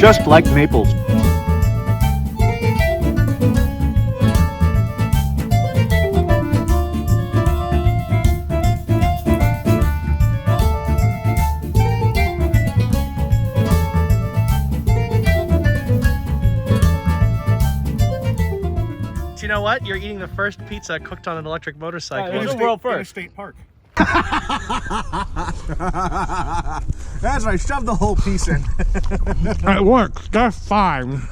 just like Naples. You know what? You're eating the first pizza cooked on an electric motorcycle. It's a world first. State park. That's right, shove the whole piece in. It works, that's fine.